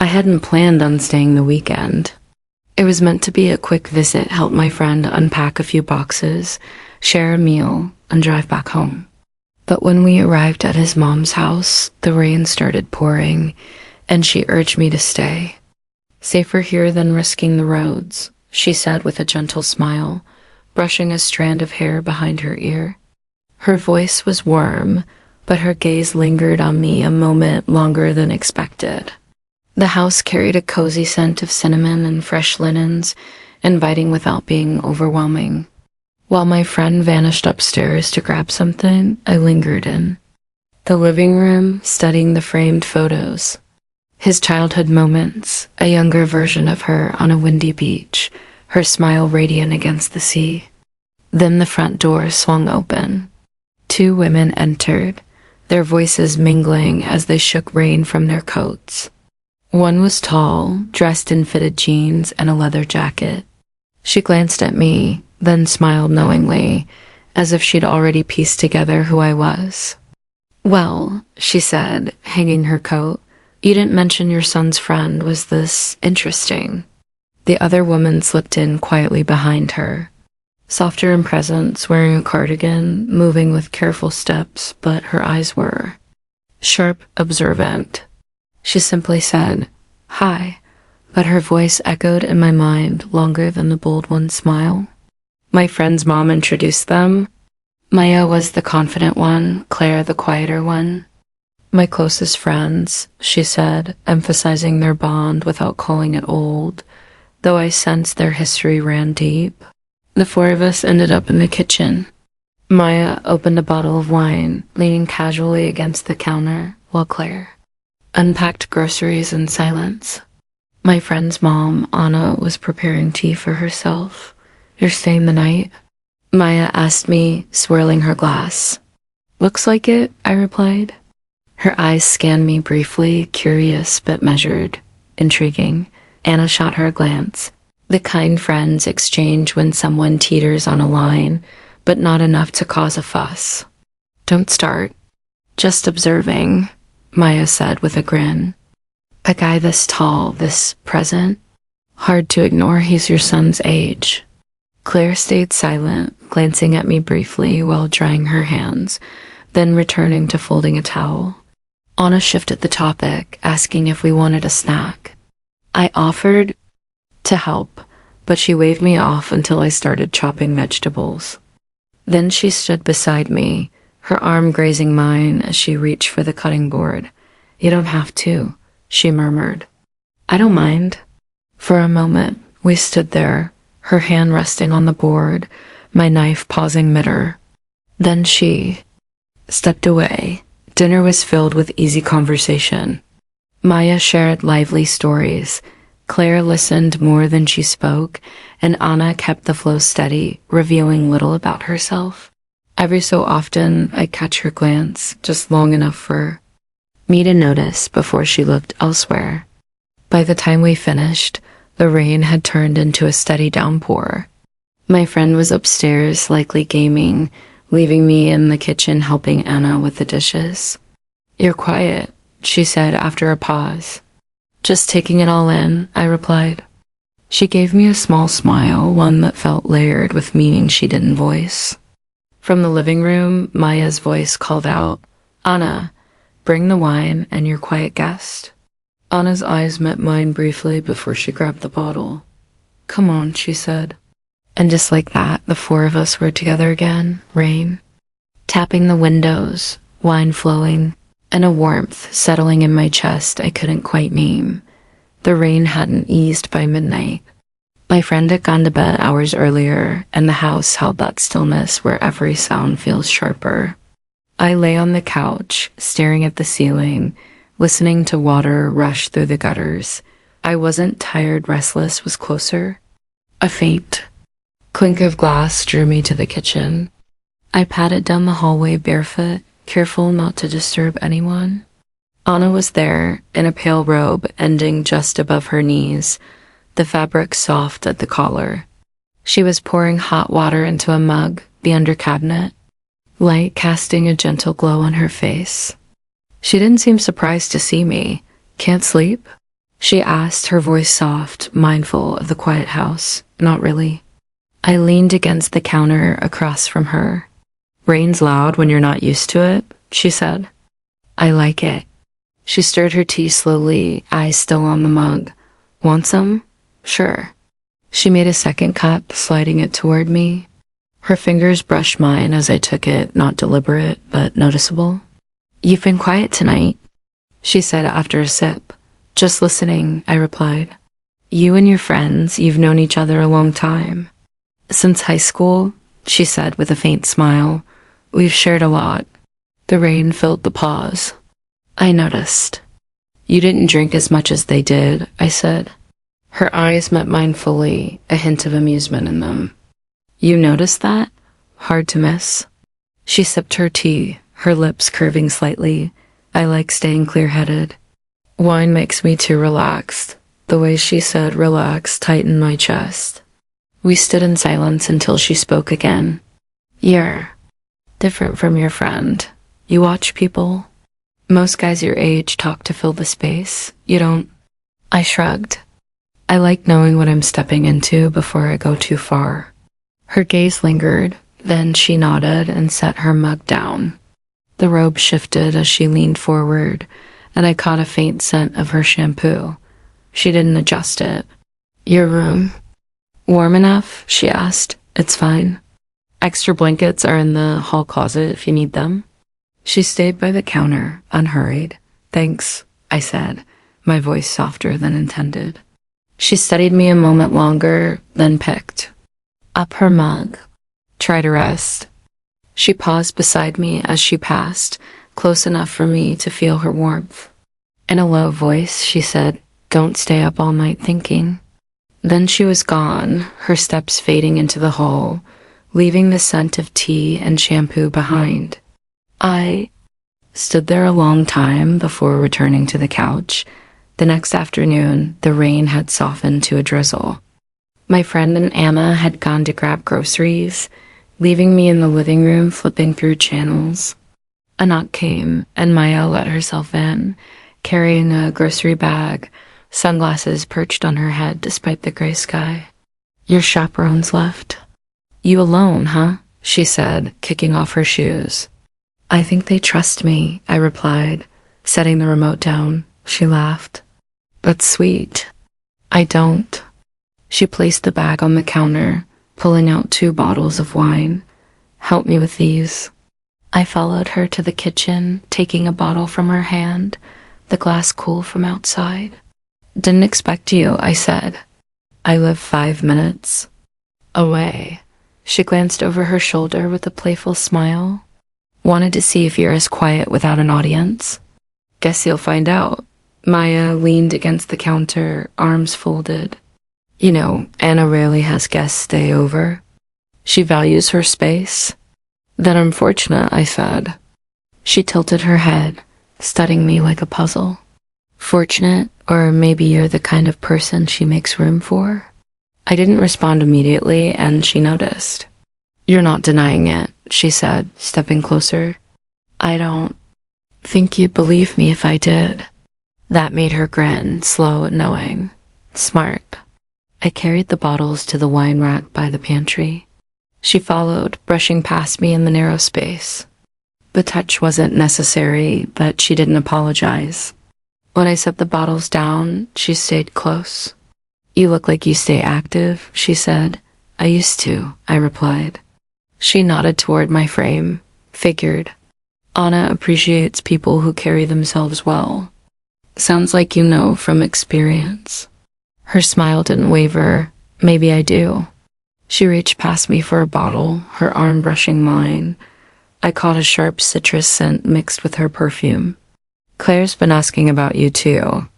hadn't planned on staying the weekend. It was meant to be a quick visit, help my friend unpack a few boxes, share a meal, and drive back home. But when we arrived at his mom's house, the rain started pouring, and she urged me to stay. "Safer here than risking the roads," she said with a gentle smile, brushing a strand of hair behind her ear. Her voice was warm, but her gaze lingered on me a moment longer than expected. The house carried a cozy scent of cinnamon and fresh linens, inviting without being overwhelming. While my friend vanished upstairs to grab something, I lingered in the living room, studying the framed photos. His childhood moments, a younger version of her on a windy beach, her smile radiant against the sea. Then the front door swung open. 2 women entered, their voices mingling as they shook rain from their coats. One was tall, dressed in fitted jeans and a leather jacket. She glanced at me, then smiled knowingly, as if she'd already pieced together who I was. "Well," she said, hanging her coat, "you didn't mention your son's friend. Was this interesting?" The other woman slipped in quietly behind her. Softer in presence, wearing a cardigan, moving with careful steps, but her eyes were sharp, observant. She simply said, "Hi," but her voice echoed in my mind longer than the bold one's smile. My friend's mom introduced them. Maya was the confident one, Claire the quieter one. "My closest friends," she said, emphasizing their bond without calling it old, though I sensed their history ran deep. The 4 of us ended up in the kitchen. Maya opened a bottle of wine, leaning casually against the counter, while Claire unpacked groceries in silence. My friend's mom, Anna, was preparing tea for herself. "You're staying the night?" Maya asked me, swirling her glass. "Looks like it," I replied. Her eyes scanned me briefly, curious but measured. Intriguing. Anna shot her a glance. The kind friends exchange when someone teeters on a line, but not enough to cause a fuss. "Don't start." "Just observing," Maya said with a grin. "A guy this tall, this present? Hard to ignore he's your son's age." Claire stayed silent, glancing at me briefly while drying her hands, then returning to folding a towel. Anna shifted the topic, asking if we wanted a snack. I offered to help, but she waved me off until I started chopping vegetables. Then she stood beside me, her arm grazing mine as she reached for the cutting board. "You don't have to," she murmured. "I don't mind." For a moment, we stood there, her hand resting on the board, my knife pausing mid-air. Then she stepped away. Dinner was filled with easy conversation. Maya shared lively stories. Claire listened more than she spoke, and Anna kept the flow steady, revealing little about herself. Every so often, I'd catch her glance, just long enough for me to notice before she looked elsewhere. By the time we finished, the rain had turned into a steady downpour. My friend was upstairs, likely gaming, leaving me in the kitchen helping Anna with the dishes. "You're quiet," she said after a pause. "Just taking it all in," I replied. She gave me a small smile, one that felt layered with meaning she didn't voice. From the living room, Maya's voice called out, "Anna, bring the wine and your quiet guest." Anna's eyes met mine briefly before she grabbed the bottle. "Come on," she said. And just like that, the 4 of us were together again, rain tapping the windows, wine flowing, and a warmth settling in my chest I couldn't quite name. The rain hadn't eased by midnight. My friend had gone to bed hours earlier, and the house held that stillness where every sound feels sharper. I lay on the couch, staring at the ceiling, listening to water rush through the gutters. I wasn't tired, restless was closer. A faint clink of glass drew me to the kitchen. I padded down the hallway barefoot, careful not to disturb anyone. Anna was there, in a pale robe ending just above her knees, the fabric soft at the collar. She was pouring hot water into a mug, the under cabinet, light casting a gentle glow on her face. She didn't seem surprised to see me. "Can't sleep?" She asked, her voice soft, mindful of the quiet house. Not really. I leaned against the counter across from her. Rain's loud when you're not used to it, she said. I like it. She stirred her tea slowly, eyes still on the mug. Want some? Sure. She made a second cup, sliding it toward me. Her fingers brushed mine as I took it, not deliberate, but noticeable. You've been quiet tonight, she said after a sip. Just listening, I replied. You and your friends, you've known each other a long time. Since high school, she said with a faint smile. We've shared a lot. The rain filled the pause. I noticed. You didn't drink as much as they did, I said. Her eyes met mine fully, a hint of amusement in them. You noticed that? Hard to miss. She sipped her tea, her lips curving slightly. I like staying clear-headed. Wine makes me too relaxed. The way she said relax tightened my chest. We stood in silence until she spoke again. You're different from your friend. You watch people. Most guys your age talk to fill the space. You don't. I shrugged. I like knowing what I'm stepping into before I go too far. Her gaze lingered, then she nodded and set her mug down. The robe shifted as she leaned forward, and I caught a faint scent of her shampoo. She didn't adjust it. Your room? Warm enough? She asked. It's fine. Extra blankets are in the hall closet if you need them. She stayed by the counter, unhurried. Thanks, I said, my voice softer than intended. She studied me a moment longer, then picked up her mug. Try to rest. She paused beside me as she passed, close enough for me to feel her warmth. In a low voice, she said, Don't stay up all night thinking. Then she was gone, her steps fading into the hall, leaving the scent of tea and shampoo behind. I stood there a long time before returning to the couch. The next afternoon, the rain had softened to a drizzle. My friend and Anna had gone to grab groceries, leaving me in the living room flipping through channels. A knock came, and Maya let herself in, carrying a grocery bag, sunglasses perched on her head despite the gray sky. Your chaperones left. You alone, huh? She said, kicking off her shoes. I think they trust me, I replied, setting the remote down. She laughed. That's sweet. I don't. She placed the bag on the counter, pulling out 2 bottles of wine. Help me with these. I followed her to the kitchen, taking a bottle from her hand, the glass cool from outside. Didn't expect you, I said. I live 5 minutes away. She glanced over her shoulder with a playful smile. Wanted to see if you're as quiet without an audience. Guess you'll find out. Maya leaned against the counter, arms folded. You know, Anna rarely has guests stay over. She values her space. Then unfortunate, I said. She tilted her head, studying me like a puzzle. Fortunate, or maybe you're the kind of person she makes room for? I didn't respond immediately, and she noticed. You're not denying it, she said, stepping closer. I don't think you'd believe me if I did. That made her grin, slow and knowing. Smart. I carried the bottles to the wine rack by the pantry. She followed, brushing past me in the narrow space. The touch wasn't necessary, but she didn't apologize. When I set the bottles down, she stayed close. You look like you stay active, she said. I used to, I replied. She nodded toward my frame. Figured. Anna appreciates people who carry themselves well. Sounds like you know from experience. Her smile didn't waver. Maybe I do. She reached past me for a bottle, her arm brushing mine. I caught a sharp citrus scent mixed with her perfume. Claire's been asking about you too.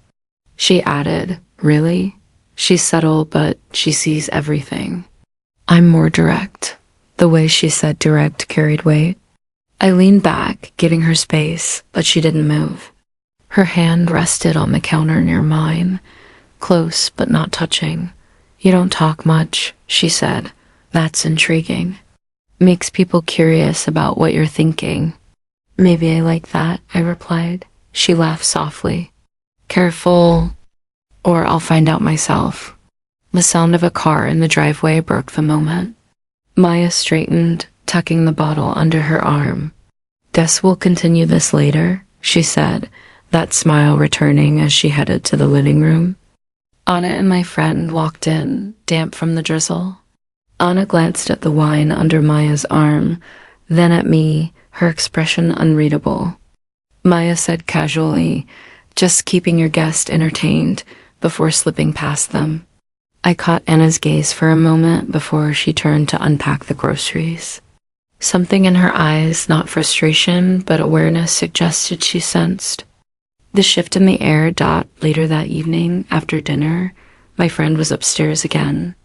She added, Really? She's subtle, but she sees everything. I'm more direct. The way she said direct carried weight. I leaned back, giving her space, but she didn't move. Her hand rested on the counter near mine, close but not touching. You don't talk much, she said. That's intriguing. Makes people curious about what you're thinking. Maybe I like that, I replied. She laughed softly. Careful. or I'll find out myself. The sound of a car in the driveway broke the moment. Maya straightened, tucking the bottle under her arm. Guess we'll continue this later, she said, that smile returning as she headed to the living room. Anna and my friend walked in, damp from the drizzle. Anna glanced at the wine under Maya's arm, then at me, her expression unreadable. Maya said casually, just keeping your guest entertained, before slipping past them. I caught Anna's gaze for a moment before she turned to unpack the groceries. Something in her eyes, not frustration, but awareness, suggested she sensed. The shift in the air. Later that evening, after dinner, my friend was upstairs again.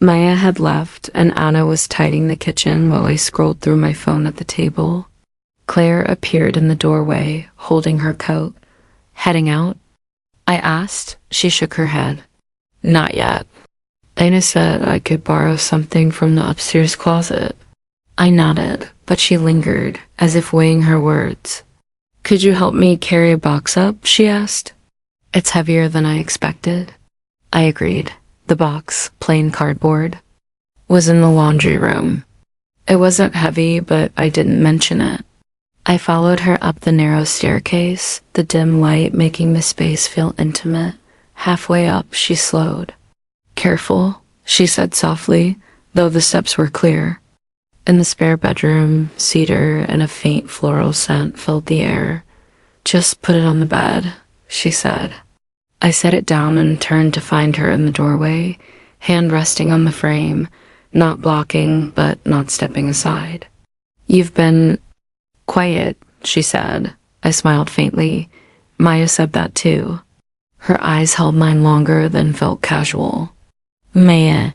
Maya had left, and Anna was tidying the kitchen while I scrolled through my phone at the table. Claire appeared in the doorway, holding her coat. Heading out? I asked. She shook her head. Not yet. Dana said I could borrow something from the upstairs closet. I nodded, but she lingered, as if weighing her words. Could you help me carry a box up? She asked. It's heavier than I expected. I agreed. The box, plain cardboard, was in the laundry room. It wasn't heavy, but I didn't mention it. I followed her up the narrow staircase, the dim light making the space feel intimate. Halfway up, she slowed. Careful, she said softly, though the steps were clear. In the spare bedroom, cedar and a faint floral scent filled the air. Just put it on the bed, she said. I set it down and turned to find her in the doorway, hand resting on the frame, not blocking, but not stepping aside. You've been quiet, she said. I smiled faintly. Maya said that too. Her eyes held mine longer than felt casual. Maya.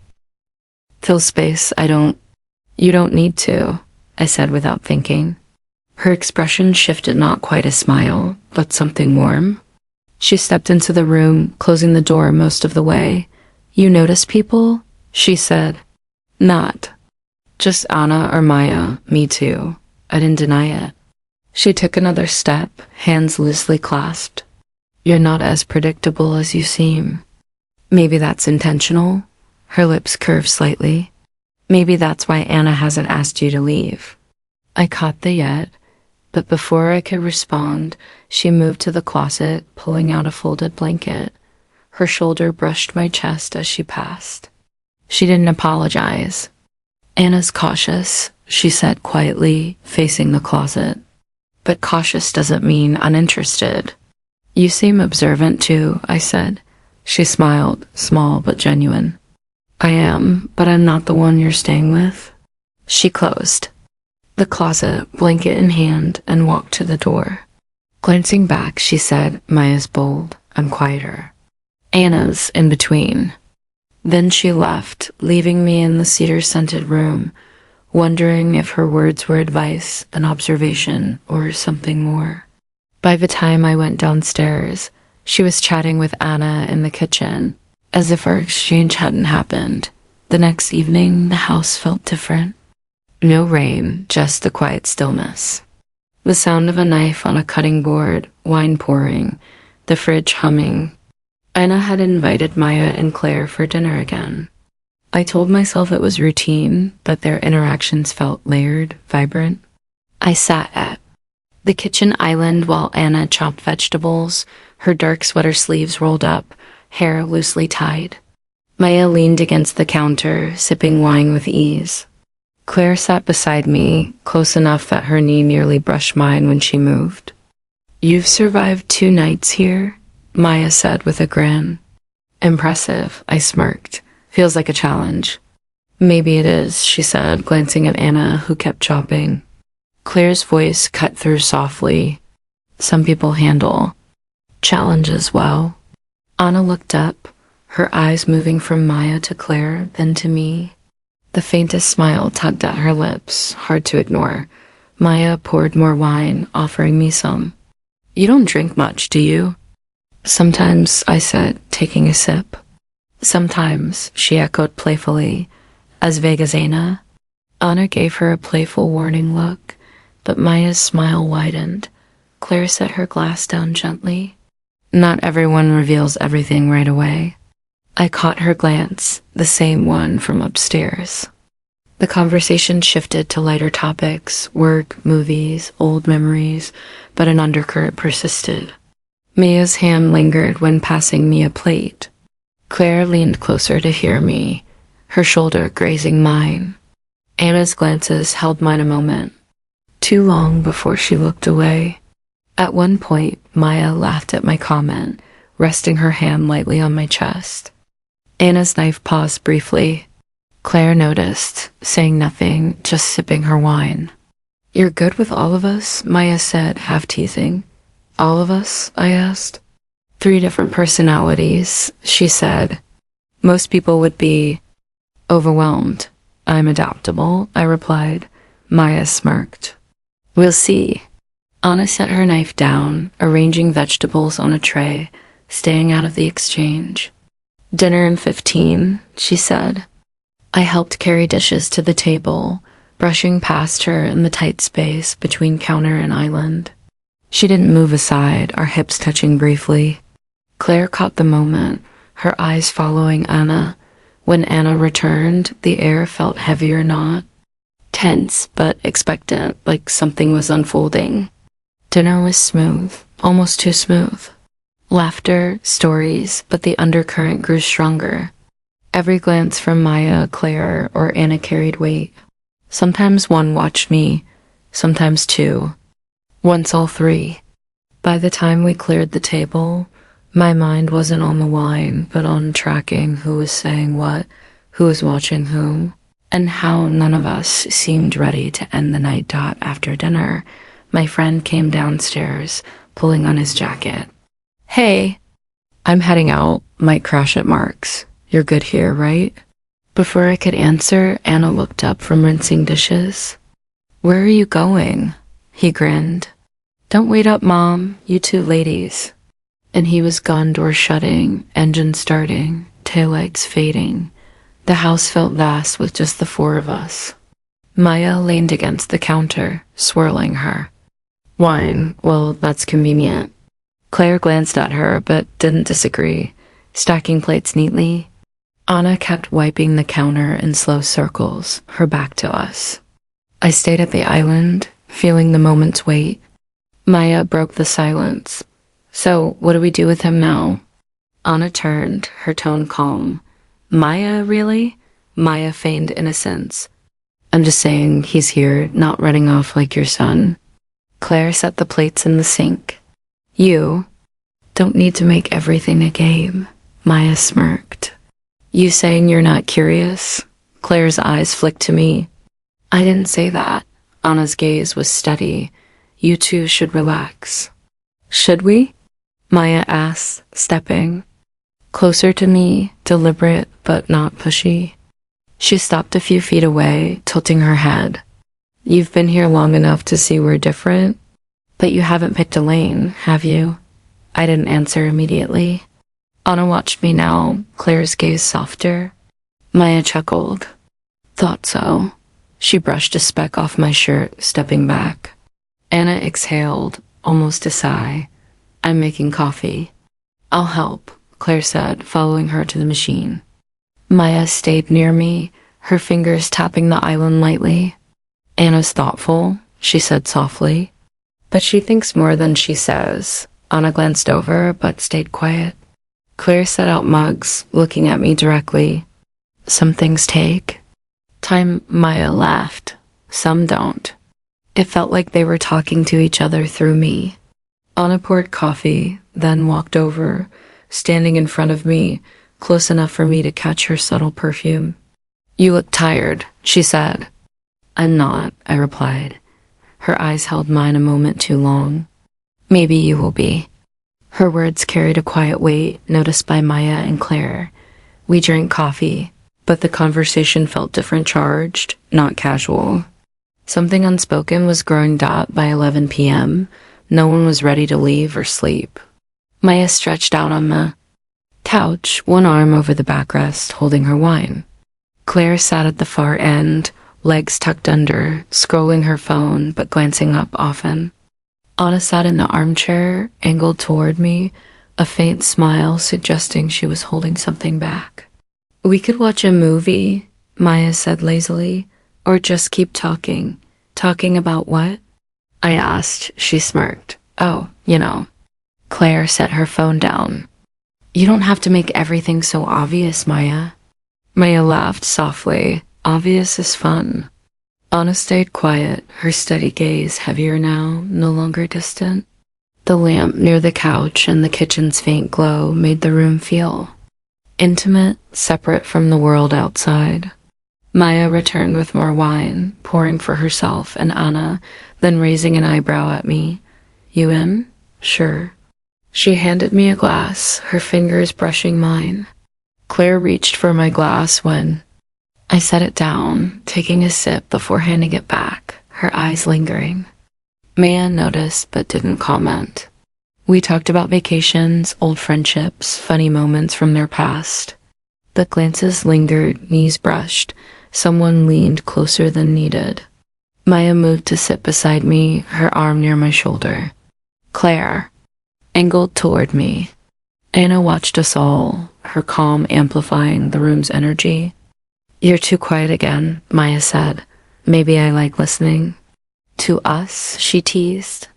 Fill space, You don't need to, I said without thinking. Her expression shifted, not quite a smile, but something warm. She stepped into the room, closing the door most of the way. You notice people? She said. Not. Just Anna or Maya, me too. I didn't deny it. She took another step, hands loosely clasped. You're not as predictable as you seem. Maybe that's intentional. Her lips curved slightly. Maybe that's why Anna hasn't asked you to leave. I caught the yet, but before I could respond, she moved to the closet, pulling out a folded blanket. Her shoulder brushed my chest as she passed. She didn't apologize. Anna's cautious, she said quietly, facing the closet. But cautious doesn't mean uninterested. You seem observant too, I said. She smiled, small but genuine. I am, but I'm not the one you're staying with. She closed the closet, blanket in hand, and walked to the door. Glancing back, she said, Maya's bold, I'm quieter. Anna's in between. Then she left, leaving me in the cedar-scented room, wondering if her words were advice, an observation, or something more. By the time I went downstairs, she was chatting with Anna in the kitchen, as if our exchange hadn't happened. The next evening, the house felt different. No rain, just the quiet stillness. The sound of a knife on a cutting board, wine pouring, the fridge humming. Anna had invited Maya and Claire for dinner again. I told myself it was routine, but their interactions felt layered, vibrant. I sat at the kitchen island while Anna chopped vegetables, her dark sweater sleeves rolled up, hair loosely tied. Maya leaned against the counter, sipping wine with ease. Claire sat beside me, close enough that her knee nearly brushed mine when she moved. You've survived 2 nights here, Maya said with a grin. Impressive, I smirked. Feels like a challenge. Maybe it is, she said, glancing at Anna, who kept chopping. Claire's voice cut through softly. Some people handle challenges well. Anna looked up, her eyes moving from Maya to Claire, then to me. The faintest smile tugged at her lips, hard to ignore. Maya poured more wine, offering me some. You don't drink much, do you? Sometimes, I said, taking a sip. Sometimes, she echoed playfully, as vague as Anna. Anna gave her a playful warning look, but Maya's smile widened. Claire set her glass down gently. Not everyone reveals everything right away. I caught her glance, the same one from upstairs. The conversation shifted to lighter topics, work, movies, old memories, but an undercurrent persisted. Mia's hand lingered when passing me a plate. Claire leaned closer to hear me, her shoulder grazing mine. Anna's glances held mine a moment, too long before she looked away. At one point, Maya laughed at my comment, resting her hand lightly on my chest. Anna's knife paused briefly. Claire noticed, saying nothing, just sipping her wine. "You're good with all of us?" Maya said, half teasing. "All of us?" I asked. "3 different personalities," she said. "Most people would be overwhelmed. I'm adaptable," I replied. Maya smirked. "We'll see." Anna set her knife down, arranging vegetables on a tray, staying out of the exchange. "Dinner in 15, she said. I helped carry dishes to the table, brushing past her in the tight space between counter and island. She didn't move aside, our hips touching briefly. Claire caught the moment, her eyes following Anna. When Anna returned, the air felt heavier, not tense, but expectant, like something was unfolding. Dinner was smooth, almost too smooth. Laughter, stories, but the undercurrent grew stronger. Every glance from Maya, Claire, or Anna carried weight. Sometimes one watched me, sometimes 2. Once all 3. By the time we cleared the table, my mind wasn't on the wine, but on tracking who was saying what, who was watching whom, and how none of us seemed ready to end the night. After dinner, my friend came downstairs, pulling on his jacket. "Hey, I'm heading out, might crash at Mark's. You're good here, right?" Before I could answer, Anna looked up from rinsing dishes. "Where are you going?" He grinned. "Don't wait up, Mom, you 2 ladies." And he was gone, door shutting, engine starting, taillights fading. The house felt vast with just the 4 of us. Maya leaned against the counter, swirling her. "Wine, well, that's convenient." Claire glanced at her, but didn't disagree, stacking plates neatly. Anna kept wiping the counter in slow circles, her back to us. I stayed at the island, feeling the moment's weight. Maya broke the silence. "So, what do we do with him now?" Anna turned, her tone calm. "Maya, really?" Maya feigned innocence. "I'm just saying he's here, not running off like your son." Claire set the plates in the sink. "You don't need to make everything a game," Maya smirked. "You saying you're not curious?" Claire's eyes flicked to me. "I didn't say that." Anna's gaze was steady. "You 2 should relax." "Should we?" Maya asked, stepping closer to me, deliberate but not pushy. She stopped a few feet away, tilting her head. "You've been here long enough to see we're different, but you haven't picked a lane, have you?" I didn't answer immediately. Anna watched me now, Claire's gaze softer. Maya chuckled. "Thought so." She brushed a speck off my shirt, stepping back. Anna exhaled, almost a sigh. "I'm making coffee." "I'll help," Claire said, following her to the machine. Maya stayed near me, her fingers tapping the island lightly. "Anna's thoughtful," she said softly. "But she thinks more than she says." Anna glanced over, but stayed quiet. Claire set out mugs, looking at me directly. "Some things take time," Maya laughed. "Some don't." It felt like they were talking to each other through me. Anna poured coffee, then walked over, standing in front of me, close enough for me to catch her subtle perfume. "You look tired," she said. "I'm not," I replied. Her eyes held mine a moment too long. "Maybe you will be." Her words carried a quiet weight, noticed by Maya and Claire. We drank coffee, but the conversation felt different, charged, not casual. Something unspoken was growing. By 11 p.m., no one was ready to leave or sleep. Maya stretched out on the couch, one arm over the backrest, holding her wine. Claire sat at the far end, legs tucked under, scrolling her phone, but glancing up often. Anna sat in the armchair, angled toward me, a faint smile suggesting she was holding something back. We could watch a movie, Maya said lazily, or just keep talking. Talking about what? I asked. She smirked. Oh, you know. Claire set her phone down. You don't have to make everything so obvious, Maya. Maya laughed softly. Obvious is fun. Anna stayed quiet, her steady gaze heavier now, no longer distant. The lamp near the couch and the kitchen's faint glow made the room feel intimate, separate from the world outside. Maya returned with more wine, pouring for herself and Anna, then raising an eyebrow at me. You in? Sure. She handed me a glass, her fingers brushing mine. Claire reached for my glass when I set it down, taking a sip before handing it back, her eyes lingering. Maya noticed but didn't comment. We talked about vacations, old friendships, funny moments from their past. The glances lingered, knees brushed. Someone leaned closer than needed. Maya moved to sit beside me, her arm near my shoulder. Claire angled toward me. Anna watched us all, her calm amplifying the room's energy. You're too quiet again, Maya said. Maybe I like listening. To us, she teased.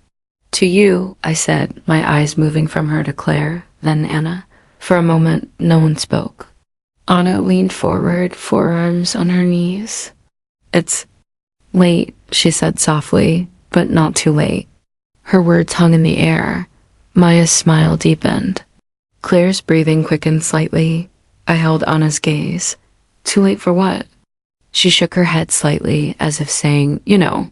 To you, I said, my eyes moving from her to Claire, then Anna. For a moment, no one spoke. Anna leaned forward, forearms on her knees. It's late, she said softly, but not too late. Her words hung in the air. Maya's smile deepened. Claire's breathing quickened slightly. I held Anna's gaze. Too late for what? She shook her head slightly, as if saying, you know.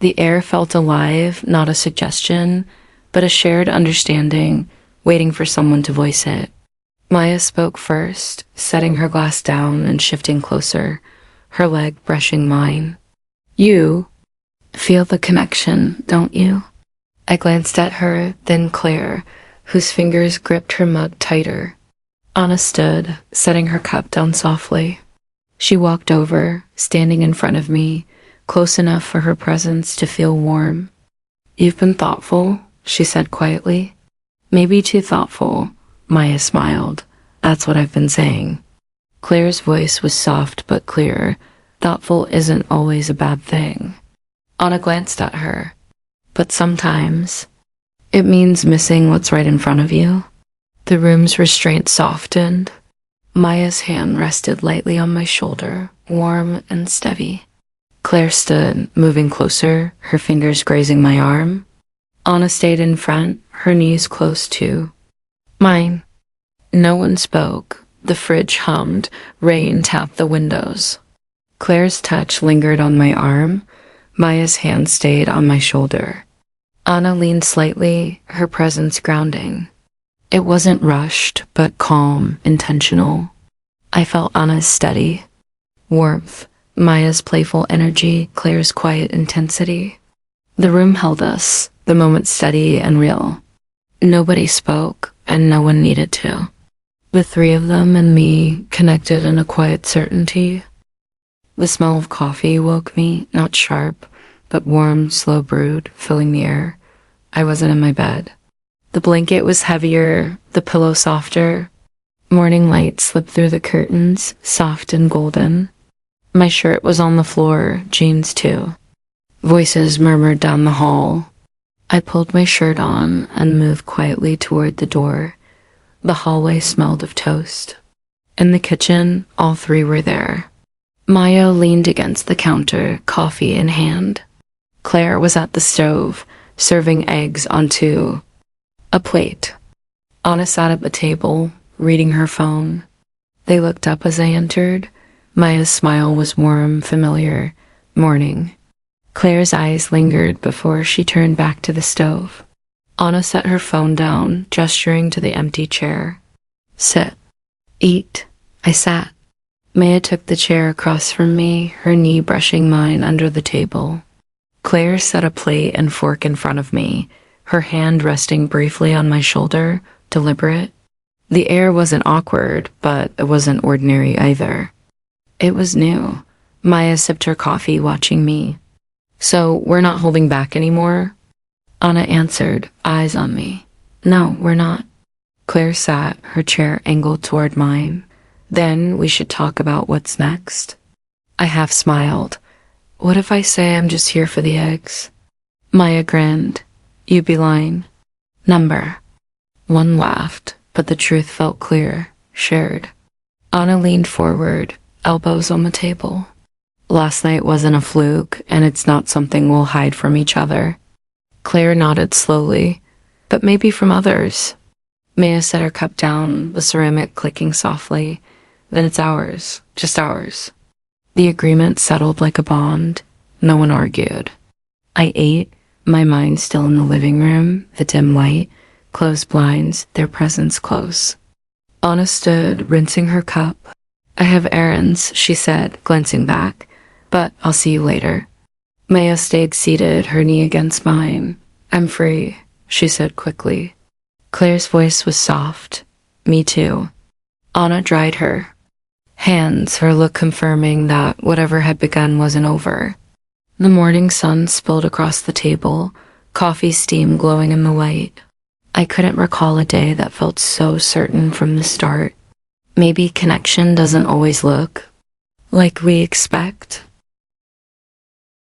The air felt alive, not a suggestion, but a shared understanding, waiting for someone to voice it. Maya spoke first, setting her glass down and shifting closer, her leg brushing mine. You feel the connection, don't you? I glanced at her, then Claire, whose fingers gripped her mug tighter. Anna stood, setting her cup down softly. She walked over, standing in front of me, close enough for her presence to feel warm. You've been thoughtful, she said quietly. Maybe too thoughtful, Maya smiled. That's what I've been saying. Claire's voice was soft but clear. Thoughtful isn't always a bad thing. Anna glanced at her. But sometimes it means missing what's right in front of you. The room's restraint softened. Maya's hand rested lightly on my shoulder, warm and steady. Claire stood, moving closer, her fingers grazing my arm. Anna stayed in front, her knees close to mine. No one spoke. The fridge hummed, rain tapped the windows. Claire's touch lingered on my arm. Maya's hand stayed on my shoulder. Anna leaned slightly, her presence grounding. It wasn't rushed, but calm, intentional. I felt Anna's steady warmth, Maya's playful energy, Claire's quiet intensity. The room held us, the moment steady and real. Nobody spoke, and no one needed to. The three of them and me connected in a quiet certainty. The smell of coffee woke me, not sharp, but warm, slow brewed, filling the air. I wasn't in my bed. The blanket was heavier, the pillow softer. Morning light slipped through the curtains, soft and golden. My shirt was on the floor, jeans too. Voices murmured down the hall. I pulled my shirt on and moved quietly toward the door. The hallway smelled of toast. In the kitchen, all three were there. Maya leaned against the counter, coffee in hand. Claire was at the stove, serving eggs onto a plate. Anna sat at the table, reading her phone. They looked up as I entered. Maya's smile was warm, familiar. Morning. Claire's eyes lingered before she turned back to the stove. Anna set her phone down, gesturing to the empty chair. Sit. Eat. I sat. Maya took the chair across from me, her knee brushing mine under the table. Claire set a plate and fork in front of me, her hand resting briefly on my shoulder, deliberate. The air wasn't awkward, but it wasn't ordinary either. It was new. Maya sipped her coffee, watching me. So, we're not holding back anymore? Anna answered, eyes on me. No, we're not. Claire sat, her chair angled toward mine. Then we should talk about what's next. I half smiled. What if I say I'm just here for the eggs? Maya grinned. You'd be lying. Number. One laughed, but the truth felt clear, shared. Anna leaned forward, elbows on the table. Last night wasn't a fluke, and it's not something we'll hide from each other. Claire nodded slowly, but maybe from others. Maya set her cup down, the ceramic clicking softly. Then it's ours, just ours. The agreement settled like a bond. No one argued. I ate, my mind still in the living room, the dim light, closed blinds, their presence close. Anna stood, rinsing her cup. I have errands, she said, glancing back, but I'll see you later. Maya stayed seated, her knee against mine. I'm free, she said quickly. Claire's voice was soft. Me too. Anna dried her hands, her look confirming that whatever had begun wasn't over. The morning sun spilled across the table, coffee steam glowing in the light. I couldn't recall a day that felt so certain from the start. Maybe connection doesn't always look like we expect.